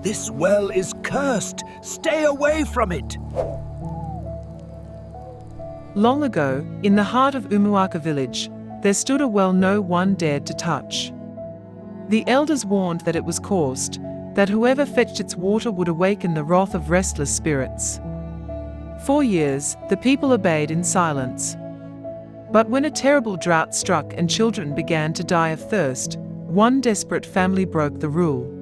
This well is cursed. Stay away from it. Long ago, in the heart of Umuaka village, there stood a well no one dared to touch. The elders warned that it was cursed, that whoever fetched its water would awaken the wrath of restless spirits. For years, the people obeyed in silence. But when a terrible drought struck and children began to die of thirst, one desperate family broke the rule.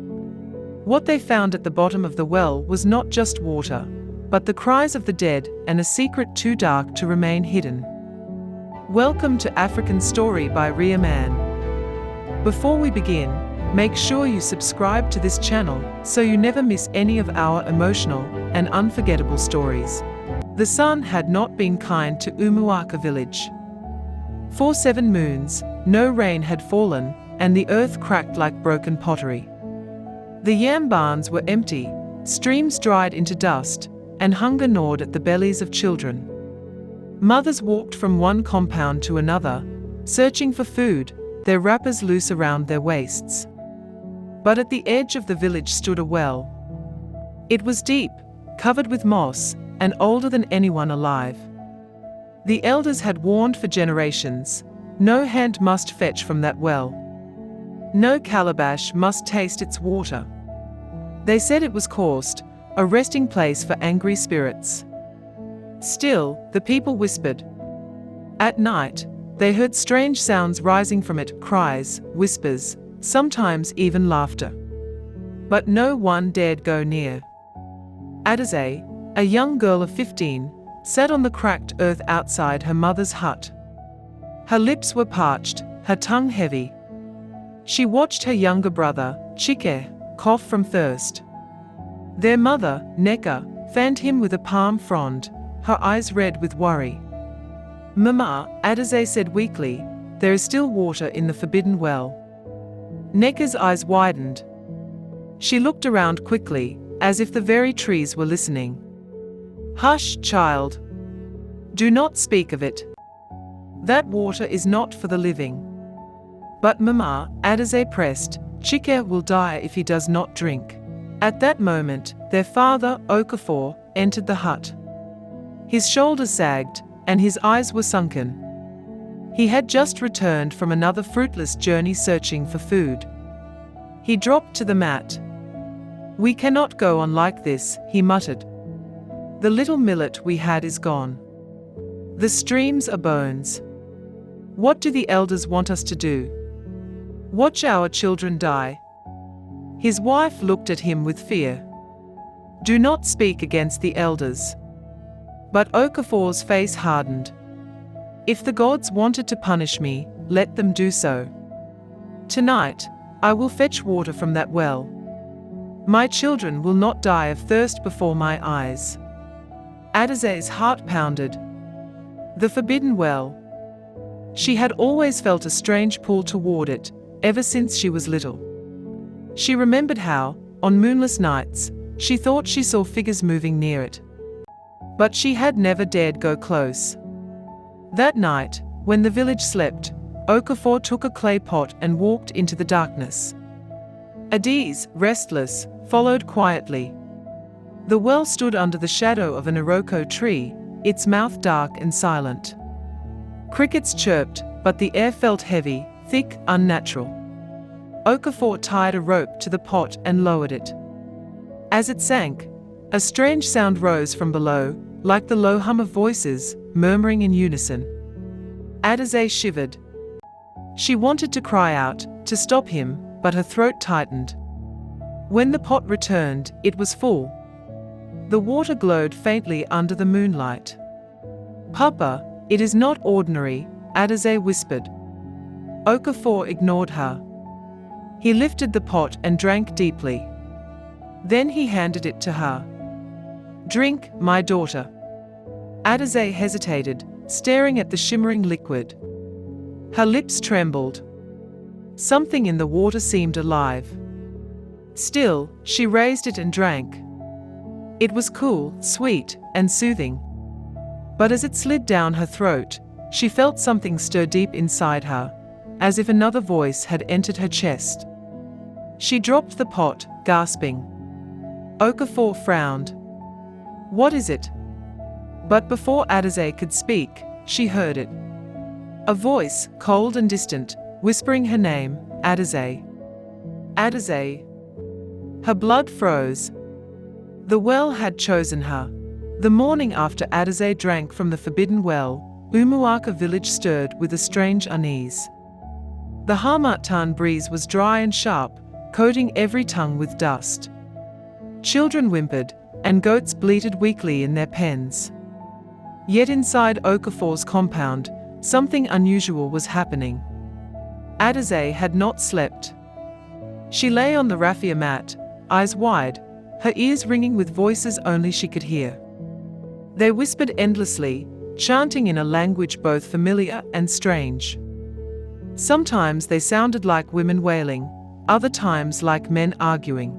What they found at the bottom of the well was not just water, but the cries of the dead and a secret too dark to remain hidden. Welcome to African Story by Ria Man. Before we begin, make sure you subscribe to this channel so you never miss any of our emotional and unforgettable stories. The sun had not been kind to Umuaka village. For 7 moons, no rain had fallen, and the earth cracked like broken pottery. The yam barns were empty, streams dried into dust, and hunger gnawed at the bellies of children. Mothers walked from one compound to another, searching for food, their wrappers loose around their waists. But at the edge of the village stood a well. It was deep, covered with moss, and older than anyone alive. The elders had warned for generations, no hand must fetch from that well. No calabash must taste its water. They said it was cursed, a resting place for angry spirits. Still, the people whispered. At night, they heard strange sounds rising from it, cries, whispers, sometimes even laughter. But no one dared go near. Adise, a young girl of 15, sat on the cracked earth outside her mother's hut. Her lips were parched, her tongue heavy. She watched her younger brother, Chike, cough from thirst. Their mother, Neka, fanned him with a palm frond, her eyes red with worry. Mama, Adise said weakly, there is still water in the forbidden well. Neka's eyes widened. She looked around quickly, as if the very trees were listening. Hush, child. Do not speak of it. That water is not for the living. But Mama, Adise pressed, Chike will die if he does not drink. At that moment, their father, Okafor, entered the hut. His shoulders sagged, and his eyes were sunken. He had just returned from another fruitless journey searching for food. He dropped to the mat. We cannot go on like this, he muttered. The little millet we had is gone. The streams are bones. What do the elders want us to do? Watch our children die? His wife looked at him with fear. Do not speak against the elders. But Okafor's face hardened. If the gods wanted to punish me, let them do so. Tonight, I will fetch water from that well. My children will not die of thirst before my eyes. Adise's heart pounded. The forbidden well. She had always felt a strange pull toward it, ever since she was little. She remembered how, on moonless nights, she thought she saw figures moving near it. But she had never dared go close. That night, when the village slept, Okafor took a clay pot and walked into the darkness. Adise, restless, followed quietly. The well stood under the shadow of an iroko tree, its mouth dark and silent. Crickets chirped, but the air felt heavy, thick, unnatural. Okafor tied a rope to the pot and lowered it. As it sank, a strange sound rose from below, like the low hum of voices, murmuring in unison. Adise shivered. She wanted to cry out, to stop him, but her throat tightened. When the pot returned, it was full. The water glowed faintly under the moonlight. Papa, it is not ordinary, Adise whispered. Okafor ignored her. He lifted the pot and drank deeply. Then he handed it to her. Drink, my daughter. Adise hesitated, staring at the shimmering liquid. Her lips trembled. Something in the water seemed alive. Still, she raised it and drank. It was cool, sweet, and soothing. But as it slid down her throat, she felt something stir deep inside her, as if another voice had entered her chest. She dropped the pot, gasping. Okafor frowned. "What is it?" But before Adise could speak, she heard it. A voice, cold and distant, whispering her name, Adise. Adise. Her blood froze. The well had chosen her. The morning after Adise drank from the forbidden well, Umuaka village stirred with a strange unease. The Harmattan breeze was dry and sharp, coating every tongue with dust. Children whimpered, and goats bleated weakly in their pens. Yet inside Okafor's compound, something unusual was happening. Adise had not slept. She lay on the raffia mat, eyes wide, her ears ringing with voices only she could hear. They whispered endlessly, chanting in a language both familiar and strange. Sometimes they sounded like women wailing, other times like men arguing.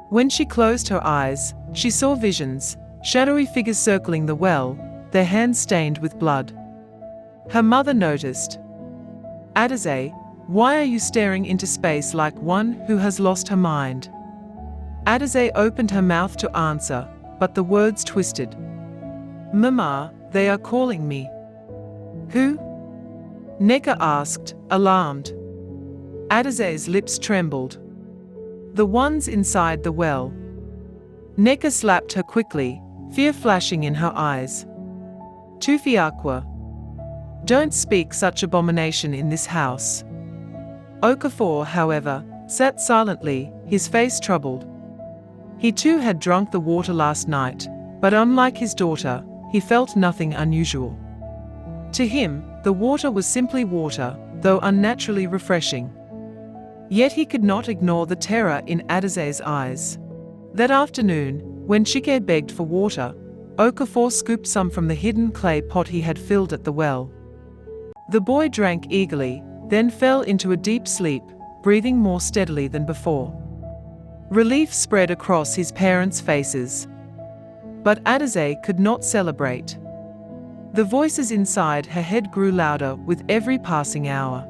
When she closed her eyes, she saw visions, shadowy figures circling the well, their hands stained with blood. Her mother noticed. "Adise, why are you staring into space like one who has lost her mind?" Adise opened her mouth to answer, but the words twisted. "Mama, they are calling me." "Who?" Neka asked, alarmed. Adise's lips trembled. "The ones inside the well." Neka slapped her quickly, fear flashing in her eyes. "Tufiakwa. Don't speak such abomination in this house." Okafor, however, sat silently, his face troubled. He too had drunk the water last night, but unlike his daughter, he felt nothing unusual. To him, the water was simply water, though unnaturally refreshing. Yet he could not ignore the terror in Adise's eyes. That afternoon, when Chike begged for water, Okafor scooped some from the hidden clay pot he had filled at the well. The boy drank eagerly, then fell into a deep sleep, breathing more steadily than before. Relief spread across his parents' faces. But Adise could not celebrate. The voices inside her head grew louder with every passing hour.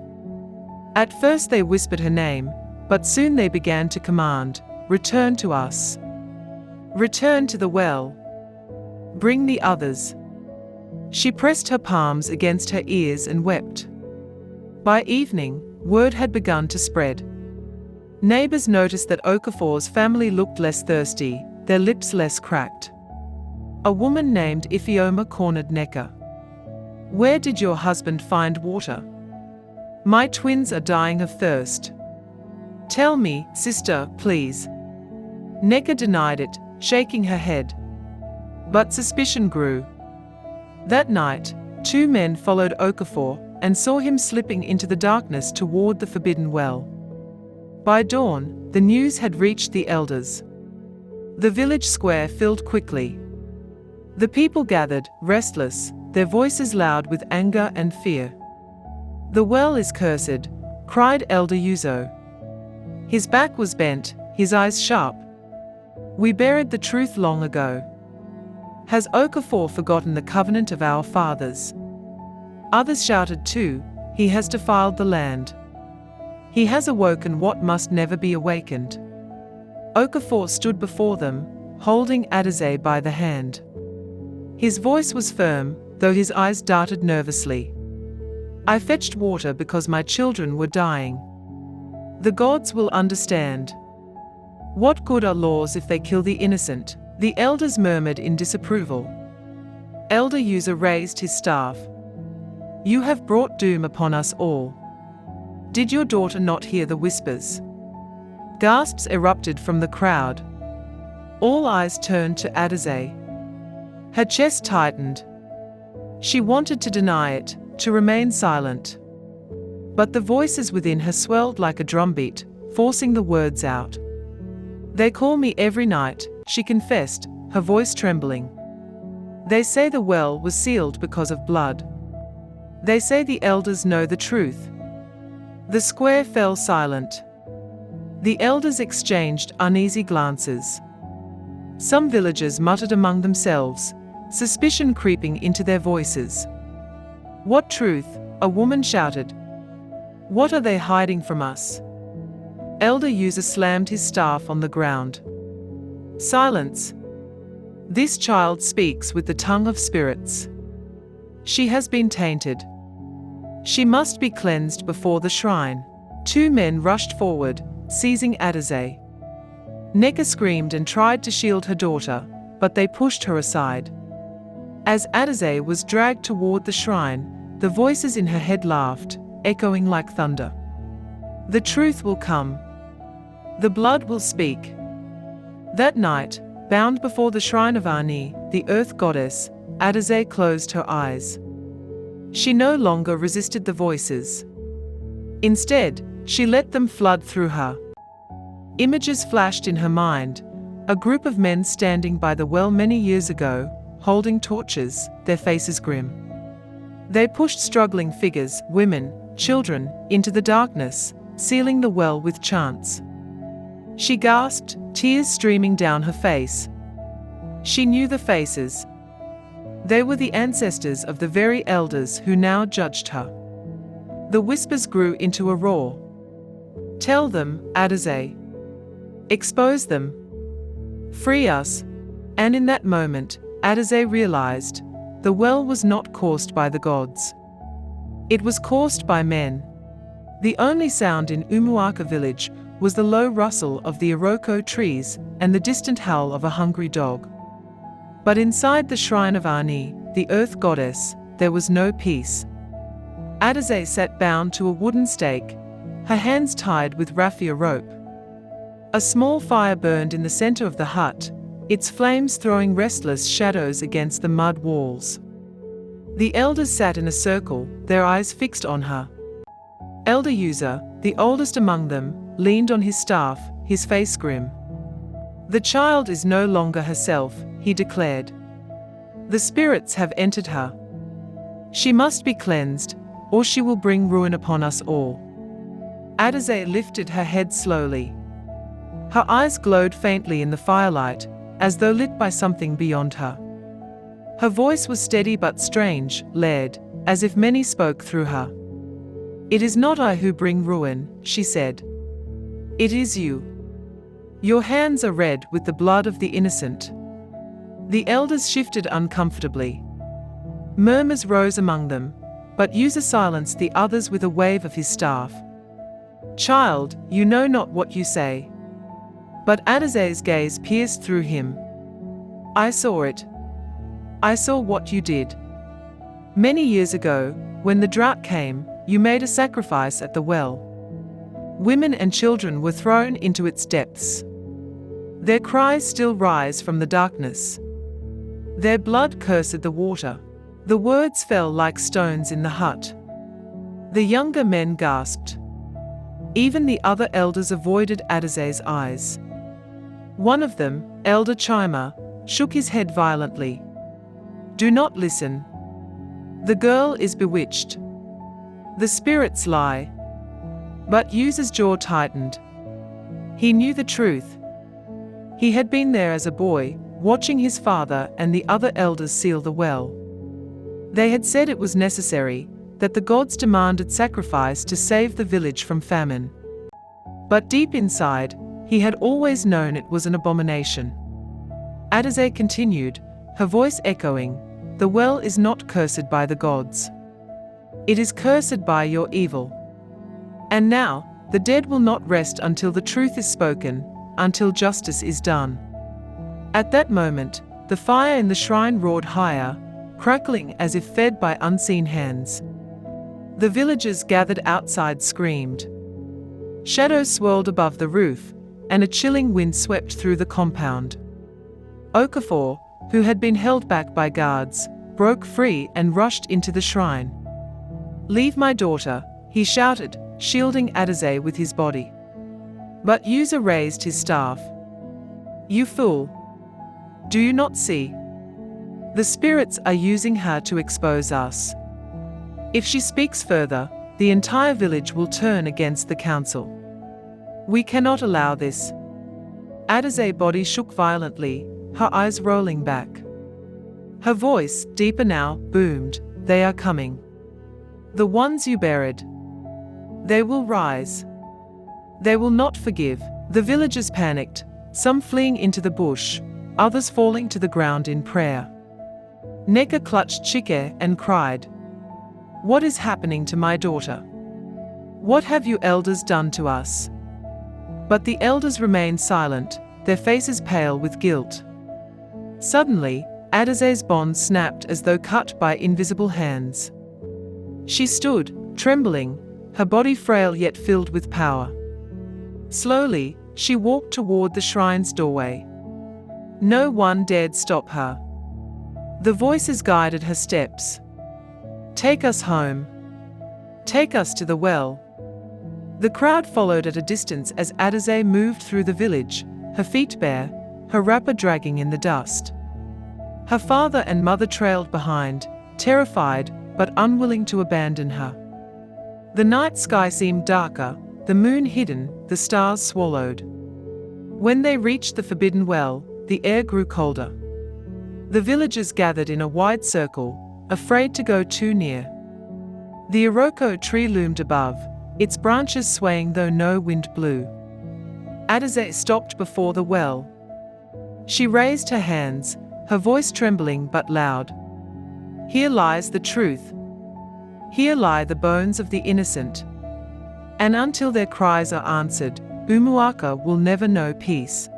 At first they whispered her name, but soon they began to command, "Return to us. Return to the well. Bring the others." She pressed her palms against her ears and wept. By evening, word had begun to spread. Neighbors noticed that Okafor's family looked less thirsty, their lips less cracked. A woman named Ifeoma cornered Neka. "Where did your husband find water? My twins are dying of thirst. Tell me, sister, please." Neka denied it, shaking her head. But suspicion grew. That night, 2 men followed Okafor and saw him slipping into the darkness toward the forbidden well. By dawn, the news had reached the elders. The village square filled quickly. The people gathered, restless, their voices loud with anger and fear. "The well is cursed," cried Elder Yuzo. His back was bent, his eyes sharp. "We buried the truth long ago. Has Okafor forgotten the covenant of our fathers?" Others shouted too, "He has defiled the land. He has awoken what must never be awakened." Okafor stood before them, holding Adise by the hand. His voice was firm, though his eyes darted nervously. "I fetched water because my children were dying. The gods will understand. What good are laws if they kill the innocent?" The elders murmured in disapproval. Elder User raised his staff. "You have brought doom upon us all. Did your daughter not hear the whispers?" Gasps erupted from the crowd. All eyes turned to Adise. Her chest tightened. She wanted to deny it, to remain silent. But the voices within her swelled like a drumbeat, forcing the words out. "They call me every night," she confessed, her voice trembling. "They say the well was sealed because of blood. They say the elders know the truth." The square fell silent. The elders exchanged uneasy glances. Some villagers muttered among themselves, suspicion creeping into their voices. "What truth?" a woman shouted. "What are they hiding from us?" Elder User slammed his staff on the ground. Silence. This child speaks with the tongue of spirits. She has been tainted. She must be cleansed before the shrine. 2 men rushed forward, seizing Adise. Neka screamed and tried to shield her daughter, but they pushed her aside. As Adise was dragged toward the shrine, the voices in her head laughed, echoing like thunder. The truth will come. The blood will speak. That night, bound before the shrine of Ani, the earth goddess, Adise closed her eyes. She no longer resisted the voices. Instead, she let them flood through her. Images flashed in her mind, a group of men standing by the well many years ago, holding torches, their faces grim. They pushed struggling figures, women, children, into the darkness, sealing the well with chants. She gasped, tears streaming down her face. She knew the faces. They were the ancestors of the very elders who now judged her. The whispers grew into a roar. Tell them, Adise. Expose them. Free us. And in that moment, Adise realized, the well was not caused by the gods. It was caused by men. The only sound in Umuaka village was the low rustle of the iroko trees and the distant howl of a hungry dog. But inside the shrine of Ani, the earth goddess, there was no peace. Adise sat bound to a wooden stake, her hands tied with raffia rope. A small fire burned in the center of the hut, its flames throwing restless shadows against the mud walls. The elders sat in a circle, their eyes fixed on her. Elder User, the oldest among them, leaned on his staff, his face grim. The child is no longer herself, he declared. The spirits have entered her. She must be cleansed, or she will bring ruin upon us all. Adise lifted her head slowly. Her eyes glowed faintly in the firelight, as though lit by something beyond her. Her voice was steady but strange, layered, as if many spoke through her. It is not I who bring ruin, she said. It is you. Your hands are red with the blood of the innocent. The elders shifted uncomfortably. Murmurs rose among them, but User silenced the others with a wave of his staff. Child, you know not what you say. But Adise's gaze pierced through him. I saw it. I saw what you did. Many years ago, when the drought came, you made a sacrifice at the well. Women and children were thrown into its depths. Their cries still rise from the darkness. Their blood cursed the water. The words fell like stones in the hut. The younger men gasped. Even the other elders avoided Adise's eyes. One of them, Elder Chima, shook his head violently. Do not listen. The girl is bewitched. The spirits lie. But User's jaw tightened. He knew the truth. He had been there as a boy, watching his father and the other elders seal the well. They had said it was necessary, that the gods demanded sacrifice to save the village from famine. But deep inside, he had always known it was an abomination. Adise continued, her voice echoing, the well is not cursed by the gods. It is cursed by your evil. And now, the dead will not rest until the truth is spoken, until justice is done. At that moment, the fire in the shrine roared higher, crackling as if fed by unseen hands. The villagers gathered outside screamed. Shadows swirled above the roof, and a chilling wind swept through the compound. Okafor, who had been held back by guards, broke free and rushed into the shrine. Leave my daughter, he shouted, shielding Adise with his body. But User raised his staff. You fool! Do you not see? The spirits are using her to expose us. If she speaks further, the entire village will turn against the council. We cannot allow this. Adise's body shook violently, her eyes rolling back. Her voice, deeper now, boomed, they are coming. The ones you buried. They will rise. They will not forgive. The villagers panicked, some fleeing into the bush, others falling to the ground in prayer. Neka clutched Chike and cried, "What is happening to my daughter? What have you elders done to us?" But the elders remained silent, their faces pale with guilt. Suddenly, Adise's bonds snapped as though cut by invisible hands. She stood, trembling, her body frail yet filled with power. Slowly, she walked toward the shrine's doorway. No one dared stop her. The voices guided her steps. "Take us home. Take us to the well." The crowd followed at a distance as Adise moved through the village, her feet bare, her wrapper dragging in the dust. Her father and mother trailed behind, terrified but unwilling to abandon her. The night sky seemed darker, the moon hidden, the stars swallowed. When they reached the forbidden well, the air grew colder. The villagers gathered in a wide circle, afraid to go too near. The Iroko tree loomed above, its branches swaying though no wind blew. Adise stopped before the well. She raised her hands, her voice trembling but loud. "Here lies the truth. Here lie the bones of the innocent. And until their cries are answered, Umuaka will never know peace."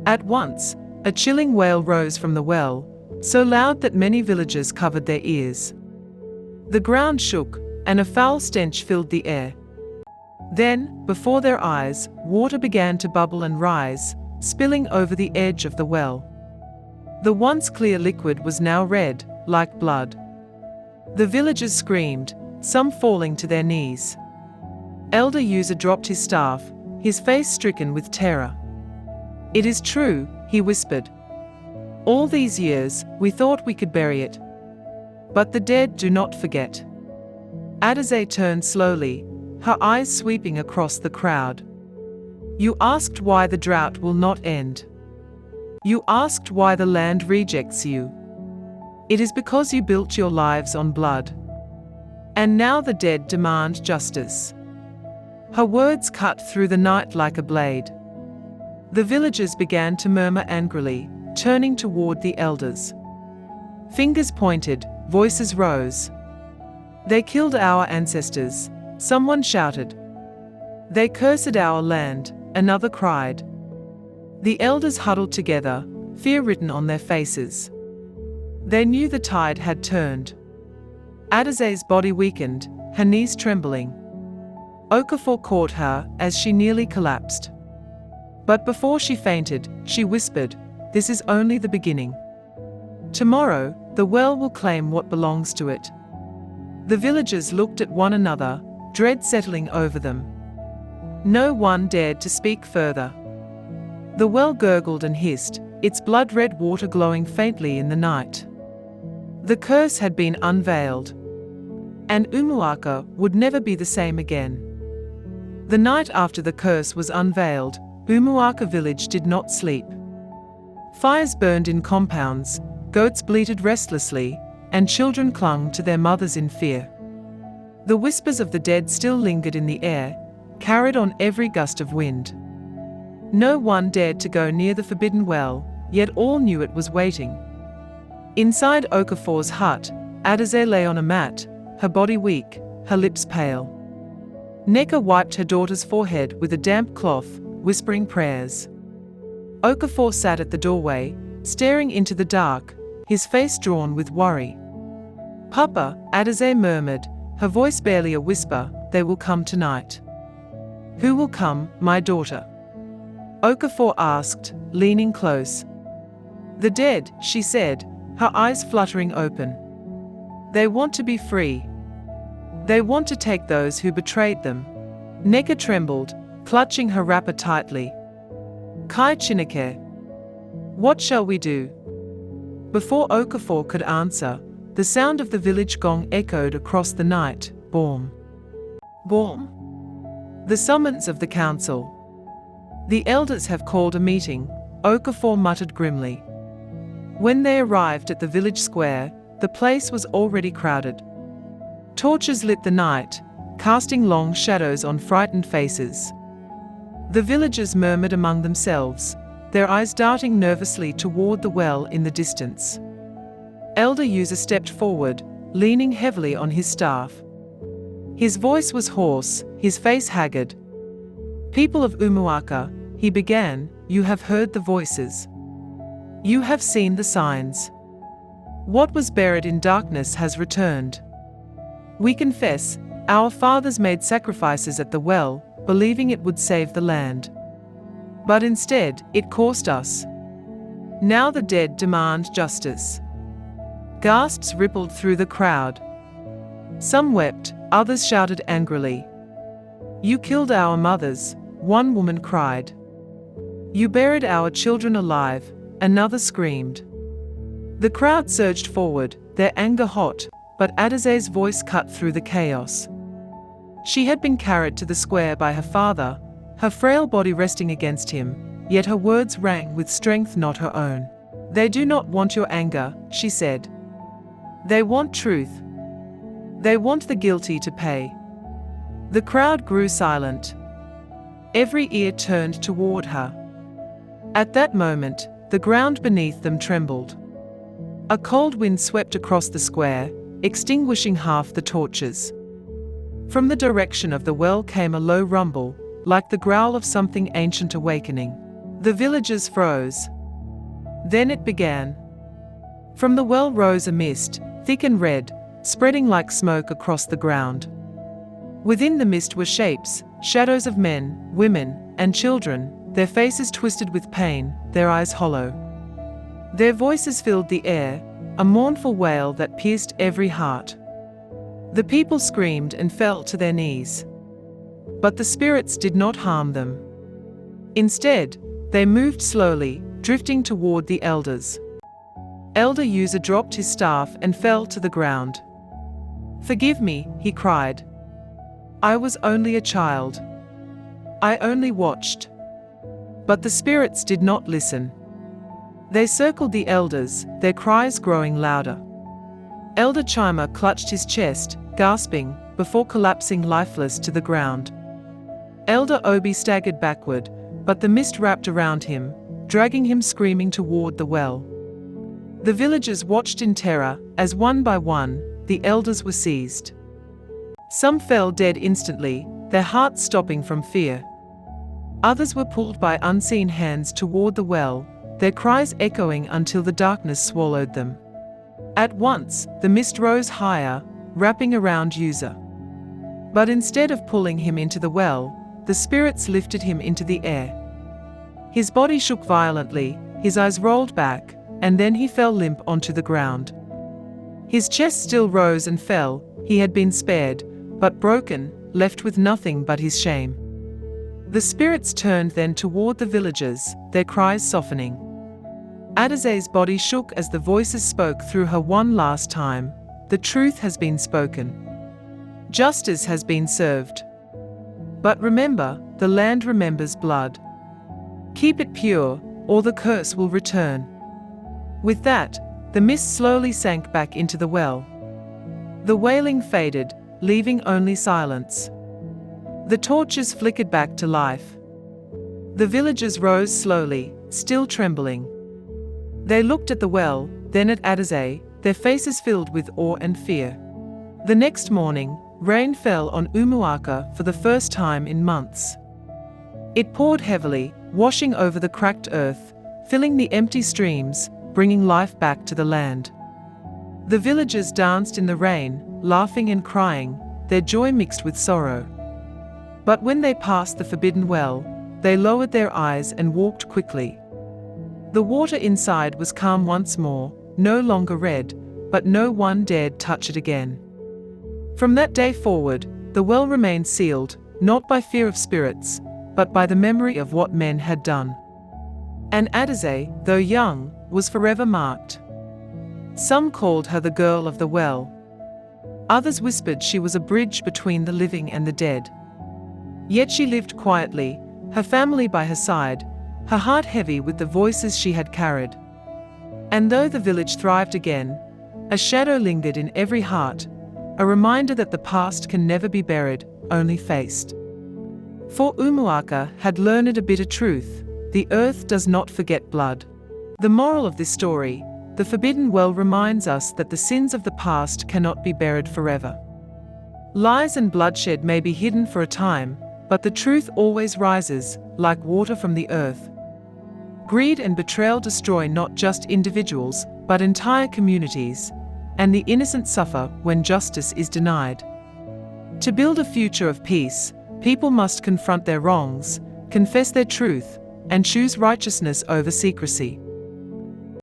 At once, a chilling wail rose from the well, so loud that many villagers covered their ears. The ground shook, and a foul stench filled the air. Then, before their eyes, water began to bubble and rise, spilling over the edge of the well. The once clear liquid was now red, like blood. The villagers screamed, some falling to their knees. Elder User dropped his staff, his face stricken with terror. "It is true," he whispered. "All these years, we thought we could bury it. But the dead do not forget." Adise turned slowly, her eyes sweeping across the crowd. "You asked why the drought will not end. You asked why the land rejects you. It is because you built your lives on blood. And now the dead demand justice." Her words cut through the night like a blade. The villagers began to murmur angrily, turning toward the elders. Fingers pointed, voices rose. "They killed our ancestors," someone shouted. "They cursed our land," another cried. The elders huddled together, fear written on their faces. They knew the tide had turned. Adise's body weakened, her knees trembling. Okafor caught her as she nearly collapsed. But before she fainted, she whispered, "This is only the beginning. Tomorrow, the well will claim what belongs to it." The villagers looked at one another, dread settling over them. No one dared to speak further. The well gurgled and hissed, its blood-red water glowing faintly in the night. The curse had been unveiled. And Umuaka would never be the same again. The night after the curse was unveiled, Umuaka village did not sleep. Fires burned in compounds, goats bleated restlessly, and children clung to their mothers in fear. The whispers of the dead still lingered in the air, carried on every gust of wind. No one dared to go near the forbidden well, yet all knew it was waiting. Inside Okafor's hut, Adise lay on a mat, her body weak, her lips pale. Neka wiped her daughter's forehead with a damp cloth, whispering prayers. Okafor sat at the doorway, staring into the dark, his face drawn with worry. "Papa," Adise murmured, her voice barely a whisper, "they will come tonight." "Who will come, my daughter?" Okafor asked, leaning close. "The dead," she said, her eyes fluttering open. "They want to be free. They want to take those who betrayed them." Neka trembled, clutching her wrapper tightly. "Kai Chineke. What shall we do?" Before Okafor could answer, the sound of the village gong echoed across the night. Borm. Borm. The summons of the council. "The elders have called a meeting," Okafor muttered grimly. When they arrived at the village square, the place was already crowded. Torches lit the night, casting long shadows on frightened faces. The villagers murmured among themselves, their eyes darting nervously toward the well in the distance. Elder User stepped forward, leaning heavily on his staff. His voice was hoarse, his face haggard. "People of Umuaka," he began, "you have heard the voices. You have seen the signs. What was buried in darkness has returned. We confess, our fathers made sacrifices at the well, believing it would save the land. But instead, it cost us. Now the dead demand justice." Gasps rippled through the crowd. Some wept, others shouted angrily. "You killed our mothers," one woman cried. "You buried our children alive," another screamed. The crowd surged forward, their anger hot, but Adise's voice cut through the chaos. She had been carried to the square by her father, her frail body resting against him, yet her words rang with strength not her own. "They do not want your anger," she said. "They want truth. They want the guilty to pay." The crowd grew silent. Every ear turned toward her. At that moment, the ground beneath them trembled. A cold wind swept across the square, extinguishing half the torches. From the direction of the well came a low rumble, like the growl of something ancient awakening. The villagers froze. Then it began. From the well rose a mist, thick and red, spreading like smoke across the ground. Within the mist were shapes, shadows of men, women, and children, their faces twisted with pain, their eyes hollow. Their voices filled the air, a mournful wail that pierced every heart. The people screamed and fell to their knees. But the spirits did not harm them. Instead, they moved slowly, drifting toward the elders. Elder User dropped his staff and fell to the ground. "Forgive me," he cried. "I was only a child. I only watched." But the spirits did not listen. They circled the elders, their cries growing louder. Elder Chima clutched his chest, gasping, before collapsing lifeless to the ground. Elder Obi staggered backward, but the mist wrapped around him, dragging him screaming toward the well. The villagers watched in terror, as one by one, the elders were seized. Some fell dead instantly, their hearts stopping from fear. Others were pulled by unseen hands toward the well, their cries echoing until the darkness swallowed them. At once, the mist rose higher, wrapping around User. But instead of pulling him into the well, the spirits lifted him into the air. His body shook violently, his eyes rolled back, and then he fell limp onto the ground. His chest still rose and fell, he had been spared, but broken, left with nothing but his shame. The spirits turned then toward the villagers, their cries softening. Adise's body shook as the voices spoke through her one last time. "The truth has been spoken. Justice has been served. But remember, the land remembers blood. Keep it pure, or the curse will return." With that, the mist slowly sank back into the well. The wailing faded, leaving only silence. The torches flickered back to life. The villagers rose slowly, still trembling. They looked at the well, then at Adise, their faces filled with awe and fear. The next morning, rain fell on Umuaka for the first time in months. It poured heavily, washing over the cracked earth, filling the empty streams, bringing life back to the land. The villagers danced in the rain, laughing and crying, their joy mixed with sorrow. But when they passed the forbidden well, they lowered their eyes and walked quickly. The water inside was calm once more, no longer red, but no one dared touch it again. From that day forward, the well remained sealed, not by fear of spirits, but by the memory of what men had done. And Adise, though young, was forever marked. Some called her the girl of the well. Others whispered she was a bridge between the living and the dead. Yet she lived quietly, her family by her side, her heart heavy with the voices she had carried. And though the village thrived again, a shadow lingered in every heart, a reminder that the past can never be buried, only faced. For Umuaka had learned a bitter truth: The earth does not forget blood. The moral of this story, the Forbidden Well, reminds us that the sins of the past cannot be buried forever. Lies and bloodshed may be hidden for a time, but the truth always rises, like water from the earth. Greed and betrayal destroy not just individuals, but entire communities, and the innocent suffer when justice is denied. To build a future of peace, people must confront their wrongs, confess their truth, and choose righteousness over secrecy.